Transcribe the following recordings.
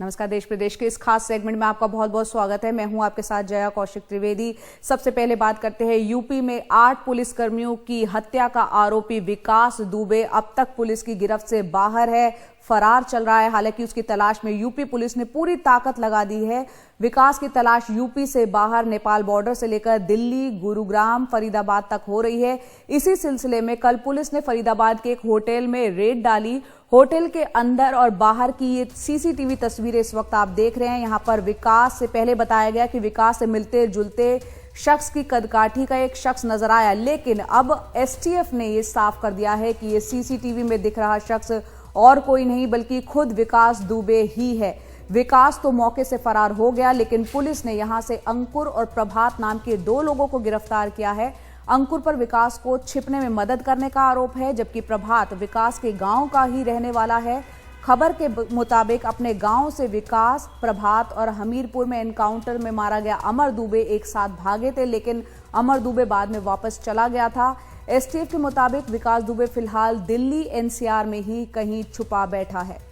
नमस्कार। देश प्रदेश के इस खास सेगमेंट में आपका बहुत बहुत स्वागत है। मैं हूं आपके साथ जया कौशिक त्रिवेदी। सबसे पहले बात करते हैं यूपी में 8 पुलिसकर्मियों की हत्या का आरोपी विकास दुबे अब तक पुलिस की गिरफ्त से बाहर है, फरार चल रहा है। हालांकि उसकी तलाश में यूपी पुलिस ने पूरी ताकत लगा दी है। विकास की तलाश यूपी से बाहर नेपाल बॉर्डर से लेकर दिल्ली, गुरुग्राम, फरीदाबाद तक हो रही है। इसी सिलसिले में कल पुलिस ने फरीदाबाद के एक होटल में रेड डाली। होटल के अंदर और बाहर की ये सीसीटीवी तस्वीरें इस वक्त आप देख रहे हैं। यहां पर विकास से पहले बताया गया कि विकास से मिलते जुलते शख्स की कदकाठी का एक शख्स नजर आया, लेकिन अब एसटीएफ ने ये साफ कर दिया है कि ये सीसीटीवी में दिख रहा शख्स और कोई नहीं बल्कि खुद विकास दुबे ही है। विकास तो मौके से फरार हो गया, लेकिन पुलिस ने यहां से अंकुर और प्रभात नाम के 2 लोगों को गिरफ्तार किया है। अंकुर पर विकास को छिपने में मदद करने का आरोप है, जबकि प्रभात विकास के गांव का ही रहने वाला है। खबर के मुताबिक अपने गांव से विकास, प्रभात और हमीरपुर में एनकाउंटर में मारा गया अमर दुबे एक साथ भागे थे, लेकिन अमर दुबे बाद में वापस चला गया था। एसटीएफ के मुताबिक विकास दुबे फिलहाल दिल्ली एनसीआर में ही कहीं छुपा बैठा है।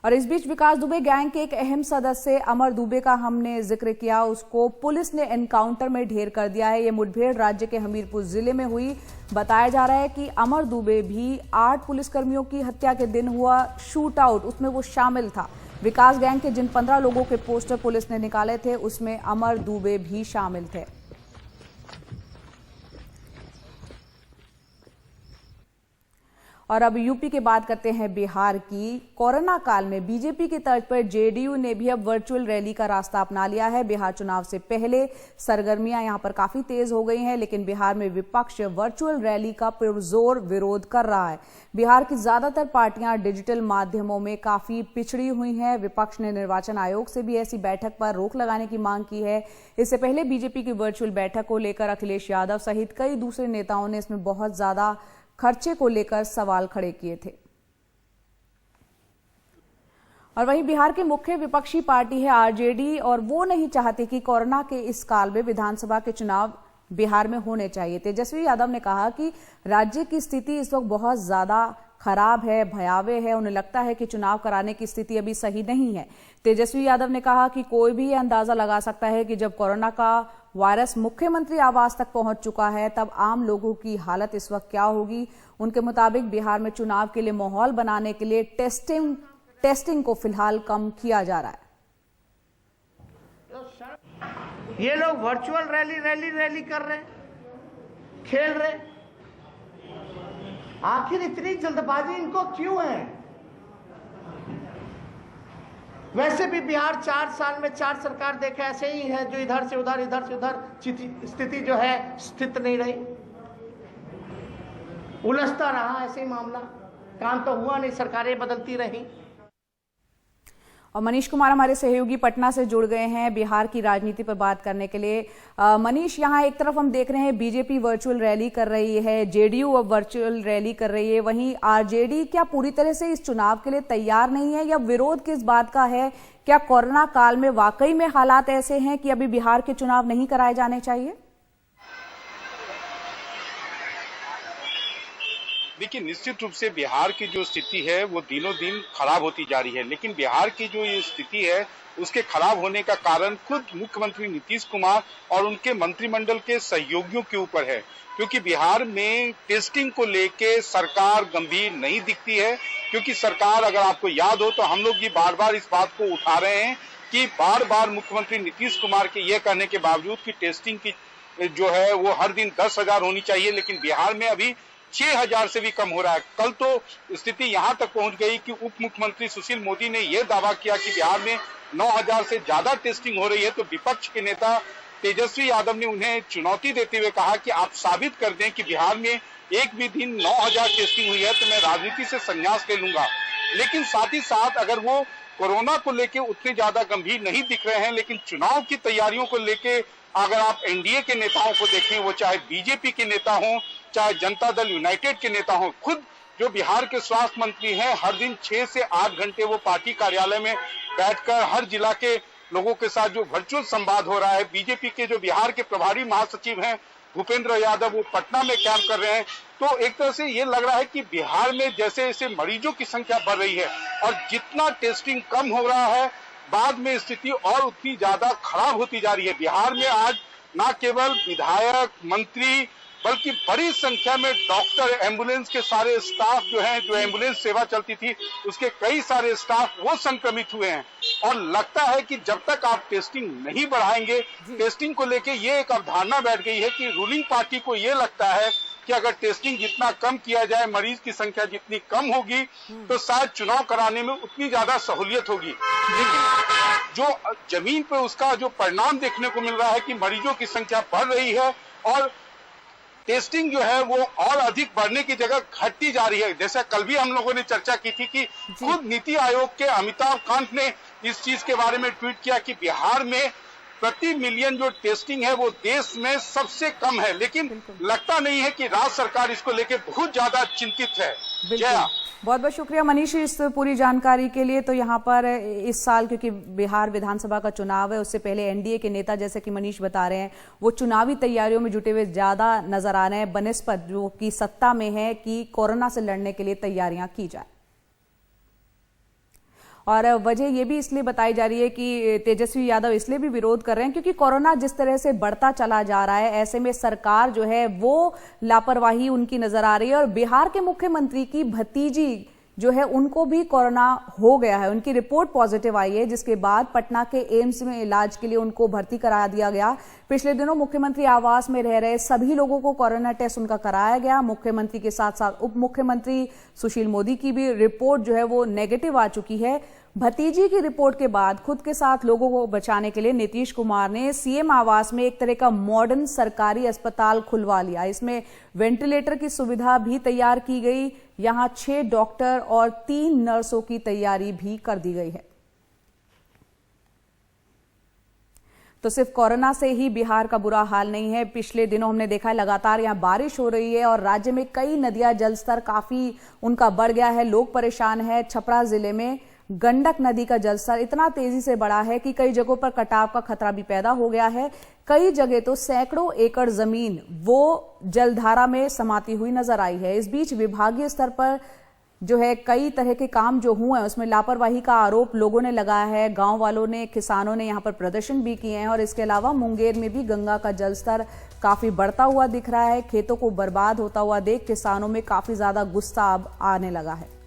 और इस बीच विकास दुबे गैंग के एक अहम सदस्य अमर दुबे का हमने जिक्र किया, उसको पुलिस ने एनकाउंटर में ढेर कर दिया है। ये मुठभेड़ राज्य के हमीरपुर जिले में हुई। बताया जा रहा है कि अमर दुबे भी 8 पुलिसकर्मियों की हत्या के दिन हुआ शूट आउट, उसमें वो शामिल था। विकास गैंग के जिन 15 लोगों के पोस्टर पुलिस ने निकाले थे उसमें अमर दुबे भी शामिल थे। और अब यूपी की बात करते हैं बिहार की। कोरोना काल में बीजेपी की तर्ज पर जेडीयू ने भी अब वर्चुअल रैली का रास्ता अपना लिया है। बिहार चुनाव से पहले सरगर्मियां यहां पर काफी तेज हो गई हैं, लेकिन बिहार में विपक्ष वर्चुअल रैली का पुरजोर विरोध कर रहा है। बिहार की ज्यादातर पार्टियां डिजिटल माध्यमों में काफी पिछड़ी हुई हैं। विपक्ष ने निर्वाचन आयोग से भी ऐसी बैठक पर रोक लगाने की मांग की है। इससे पहले बीजेपी की वर्चुअल बैठक को लेकर अखिलेश यादव सहित कई दूसरे नेताओं ने इसमें बहुत ज्यादा खर्चे को लेकर सवाल खड़े किए थे। और वहीं बिहार की मुख्य विपक्षी पार्टी है आरजेडी, और वो नहीं चाहती कि कोरोना के इस काल में विधानसभा के चुनाव बिहार में होने चाहिए। तेजस्वी यादव ने कहा कि राज्य की स्थिति इस वक्त बहुत ज्यादा खराब है, भयावह है। उन्हें लगता है कि चुनाव कराने की स्थिति अभी सही नहीं है। तेजस्वी यादव ने कहा कि कोई भी यह अंदाजा लगा सकता है कि जब कोरोना का वायरस मुख्यमंत्री आवास तक पहुंच चुका है तब आम लोगों की हालत इस वक्त क्या होगी। उनके मुताबिक बिहार में चुनाव के लिए माहौल बनाने के लिए टेस्टिंग को फिलहाल कम किया जा रहा है। ये लोग वर्चुअल रैली कर रहे, खेल रहे। आखिर इतनी जल्दबाजी इनको क्यों है? वैसे भी बिहार 4 साल में 4 सरकार देखे ऐसे ही है, जो इधर से उधर स्थिति जो है स्थित नहीं रही, उलझता रहा ऐसे ही मामला। काम तो हुआ नहीं, सरकारें बदलती रही। और मनीष कुमार हमारे सहयोगी पटना से जुड़ गए हैं बिहार की राजनीति पर बात करने के लिए। मनीष, यहाँ एक तरफ हम देख रहे हैं बीजेपी वर्चुअल रैली कर रही है, जेडीयू अब वर्चुअल रैली कर रही है, वहीं आरजेडी क्या पूरी तरह से इस चुनाव के लिए तैयार नहीं है, या विरोध किस बात का है? क्या कोरोना काल में वाकई में हालात ऐसे हैं कि अभी बिहार के चुनाव नहीं कराए जाने चाहिए? देखिए, निश्चित रूप से बिहार की जो स्थिति है वो दिनों दिन खराब होती जा रही है, लेकिन बिहार की जो ये स्थिति है उसके खराब होने का कारण खुद मुख्यमंत्री नीतीश कुमार और उनके मंत्रिमंडल के सहयोगियों के ऊपर है। क्योंकि बिहार में टेस्टिंग को लेके सरकार गंभीर नहीं दिखती है। क्योंकि सरकार, अगर आपको याद हो तो हम लोग ये बार बार इस बात को उठा रहे हैं कि बार बार मुख्यमंत्री नीतीश कुमार के ये कहने के बावजूद कि टेस्टिंग की जो है वो हर दिन 10,000 होनी चाहिए, लेकिन बिहार में अभी 6,000 से भी कम हो रहा है। कल तो स्थिति यहां तक पहुंच गई कि उप मुख्यमंत्री सुशील मोदी ने यह दावा किया कि बिहार में 9,000 से ज्यादा टेस्टिंग हो रही है। तो विपक्ष के नेता तेजस्वी यादव ने उन्हें चुनौती देते हुए कहा कि आप साबित कर दें कि बिहार में एक भी दिन 9,000 टेस्टिंग हुई है तो मैं राजनीति से संन्यास ले लूंगा। लेकिन साथ ही साथ अगर वो कोरोना को लेके उतने ज्यादा गंभीर नहीं दिख रहे हैं, लेकिन चुनाव की तैयारियों को लेके अगर आप एनडीए के नेताओं को देखें, वो चाहे बीजेपी के नेता हों चाहे जनता दल यूनाइटेड के नेता हों, खुद जो बिहार के स्वास्थ्य मंत्री हैं हर दिन 6 से 8 घंटे वो पार्टी कार्यालय में बैठकर हर जिला के लोगों के साथ जो वर्चुअल संवाद हो रहा है। बीजेपी के जो बिहार के प्रभारी महासचिव हैं भूपेंद्र यादव वो पटना में कैंप कर रहे हैं। तो एक तरह से ये लग रहा है कि बिहार में जैसे जैसे मरीजों की संख्या बढ़ रही है और जितना टेस्टिंग कम हो रहा है, बाद में स्थिति और उतनी ज्यादा खराब होती जा रही है। बिहार में आज न केवल विधायक, मंत्री, बल्कि बड़ी संख्या में डॉक्टर, एम्बुलेंस के सारे स्टाफ जो हैं, जो एम्बुलेंस सेवा चलती थी उसके कई सारे स्टाफ वो संक्रमित हुए हैं। और लगता है कि जब तक आप टेस्टिंग नहीं बढ़ाएंगे, टेस्टिंग को लेके ये एक अवधारणा बैठ गई है कि रूलिंग पार्टी को ये लगता है कि अगर टेस्टिंग जितना कम किया जाए, मरीज की संख्या जितनी कम होगी, तो शायद चुनाव कराने में उतनी ज्यादा सहूलियत होगी। लेकिन जो जमीन पे उसका जो परिणाम देखने को मिल रहा है कि मरीजों की संख्या बढ़ रही है और टेस्टिंग जो है वो और अधिक बढ़ने की जगह घटती जा रही है। जैसा कल भी हम लोगों ने चर्चा की थी कि खुद नीति आयोग के अमिताभ कांत ने इस चीज के बारे में ट्वीट किया कि बिहार में प्रति मिलियन जो टेस्टिंग है वो देश में सबसे कम है, लेकिन लगता नहीं है कि राज्य सरकार इसको लेके बहुत ज्यादा चिंतित है। जया, बहुत बहुत शुक्रिया मनीष इस पूरी जानकारी के लिए। तो यहाँ पर इस साल क्योंकि बिहार विधानसभा का चुनाव है, उससे पहले एनडीए के नेता जैसे कि मनीष बता रहे हैं वो चुनावी तैयारियों में जुटे हुए ज्यादा नजर आ रहे हैं बनिस्पत जो कि सत्ता में है कि कोरोना से लड़ने के लिए तैयारियां की जाए। और वजह यह भी इसलिए बताई जा रही है कि तेजस्वी यादव इसलिए भी विरोध कर रहे हैं क्योंकि कोरोना जिस तरह से बढ़ता चला जा रहा है, ऐसे में सरकार जो है वो लापरवाही उनकी नजर आ रही है। और बिहार के मुख्यमंत्री की भतीजी जो है उनको भी कोरोना हो गया है, उनकी रिपोर्ट पॉजिटिव आई है, जिसके बाद पटना के एम्स में इलाज के लिए उनको भर्ती करा दिया गया। पिछले दिनों मुख्यमंत्री आवास में रह रहे सभी लोगों को कोरोना टेस्ट उनका कराया गया। मुख्यमंत्री के साथ साथ उप मुख्यमंत्री सुशील मोदी की भी रिपोर्ट जो है वो नेगेटिव आ चुकी है। भतीजी की रिपोर्ट के बाद खुद के साथ लोगों को बचाने के लिए नीतीश कुमार ने सीएम आवास में एक तरह का मॉडर्न सरकारी अस्पताल खुलवा लिया। इसमें वेंटिलेटर की सुविधा भी तैयार की गई। यहां 6 डॉक्टर और 3 नर्सों की तैयारी भी कर दी गई है। तो सिर्फ कोरोना से ही बिहार का बुरा हाल नहीं है। पिछले दिनों हमने देखा है लगातार यहां बारिश हो रही है और राज्य में कई नदियां जलस्तर काफी उनका बढ़ गया है, लोग परेशान है। छपरा जिले में गंडक नदी का जलस्तर इतना तेजी से बढ़ा है कि कई जगहों पर कटाव का खतरा भी पैदा हो गया है। कई जगह तो सैकड़ों एकड़ जमीन वो जलधारा में समाती हुई नजर आई है। इस बीच विभागीय स्तर पर जो है कई तरह के काम जो हुए हैं उसमें लापरवाही का आरोप लोगों ने लगाया है। गांव वालों ने, किसानों ने यहां पर प्रदर्शन भी किए हैं। और इसके अलावा मुंगेर में भी गंगा का जलस्तर काफी बढ़ता हुआ दिख रहा है। खेतों को बर्बाद होता हुआ देख किसानों में काफी ज्यादा गुस्सा अब आने लगा है।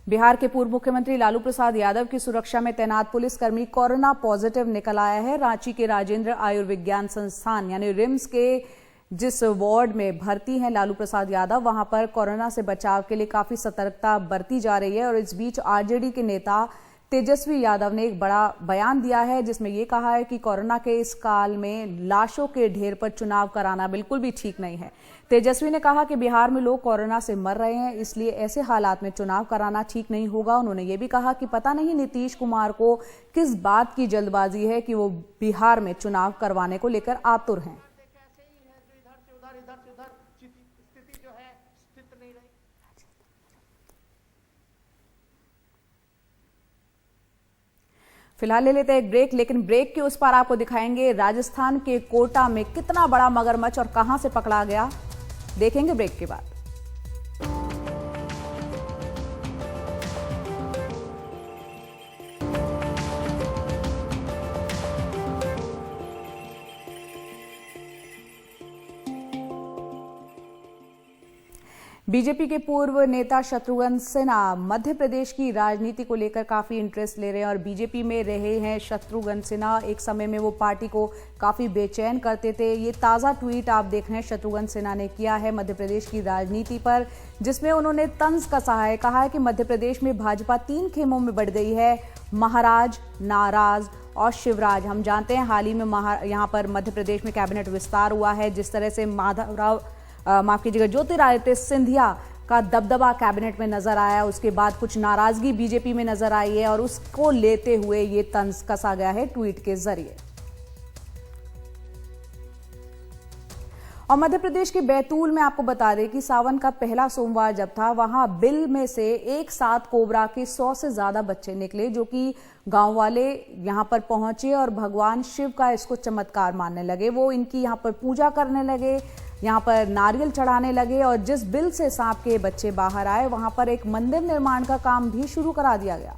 बिहार के पूर्व मुख्यमंत्री लालू प्रसाद यादव की सुरक्षा में तैनात पुलिसकर्मी कोरोना पॉजिटिव निकल आया है। रांची के राजेंद्र आयुर्विज्ञान संस्थान यानी रिम्स के जिस वार्ड में भर्ती हैं लालू प्रसाद यादव, वहां पर कोरोना से बचाव के लिए काफी सतर्कता बरती जा रही है। और इस बीच आरजेडी के नेता तेजस्वी यादव ने एक बड़ा बयान दिया है जिसमें यह कहा है कि कोरोना के इस काल में लाशों के ढेर पर चुनाव कराना बिल्कुल भी ठीक नहीं है। तेजस्वी ने कहा कि बिहार में लोग कोरोना से मर रहे हैं, इसलिए ऐसे हालात में चुनाव कराना ठीक नहीं होगा। उन्होंने ये भी कहा कि पता नहीं नीतीश कुमार को किस बात की जल्दबाजी है कि वो बिहार में चुनाव करवाने को लेकर आतुर हैं। फिलहाल ले लेते हैं एक ब्रेक, लेकिन ब्रेक के उस पार आपको दिखाएंगे राजस्थान के कोटा में कितना बड़ा मगरमच्छ और कहां से पकड़ा गया, देखेंगे ब्रेक के बाद। बीजेपी के पूर्व नेता शत्रुघ्न सिन्हा मध्य प्रदेश की राजनीति को लेकर काफी इंटरेस्ट ले रहे हैं और बीजेपी में रहे हैं शत्रुघ्न सिन्हा। एक समय में वो पार्टी को काफी बेचैन करते थे। ये ताजा ट्वीट आप देख रहे हैं शत्रुघ्न सिन्हा ने किया है मध्य प्रदेश की राजनीति पर, जिसमें उन्होंने तंज कसा है। कहा है कि मध्य प्रदेश में भाजपा 3 खेमों में बढ़ गई है, महाराज, नाराज और शिवराज। हम जानते हैं हाल ही में यहाँ पर मध्य प्रदेश में कैबिनेट विस्तार हुआ है। जिस तरह से माफ कीजिएगा ज्योतिरादित्य सिंधिया का दबदबा कैबिनेट में नजर आया, उसके बाद कुछ नाराजगी बीजेपी में नजर आई है और उसको लेते हुए ये तंज कसा गया है ट्वीट के जरिए। और मध्य प्रदेश के बैतूल में आपको बता दें कि सावन का पहला सोमवार जब था, वहां बिल में से एक साथ कोबरा के 100 से ज्यादा बच्चे निकले, जो कि गांव वाले यहां पर पहुंचे और भगवान शिव का इसको चमत्कार मानने लगे। वो इनकी यहां पर पूजा करने लगे, यहां पर नारियल चढ़ाने लगे और जिस बिल से सांप के बच्चे बाहर आए, वहां पर एक मंदिर निर्माण का काम भी शुरू करा दिया गया।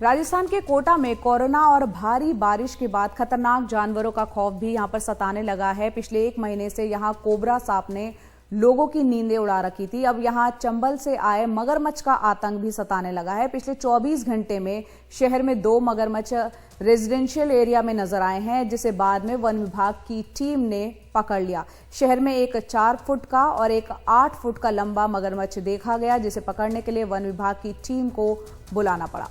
राजस्थान के कोटा में कोरोना और भारी बारिश के बाद खतरनाक जानवरों का खौफ भी यहां पर सताने लगा है। पिछले 1 महीने से यहां कोबरा सांप ने लोगों की नींदें उड़ा रखी थी। अब यहां चंबल से आए मगरमच्छ का आतंक भी सताने लगा है। पिछले 24 घंटे में शहर में 2 मगरमच्छ रेजिडेंशियल एरिया में नजर आए हैं, जिसे बाद में वन विभाग की टीम ने पकड़ लिया। शहर में एक 4 फुट का और एक 8 फुट का लंबा मगरमच्छ देखा गया, जिसे पकड़ने के लिए वन विभाग की टीम को बुलाना पड़ा।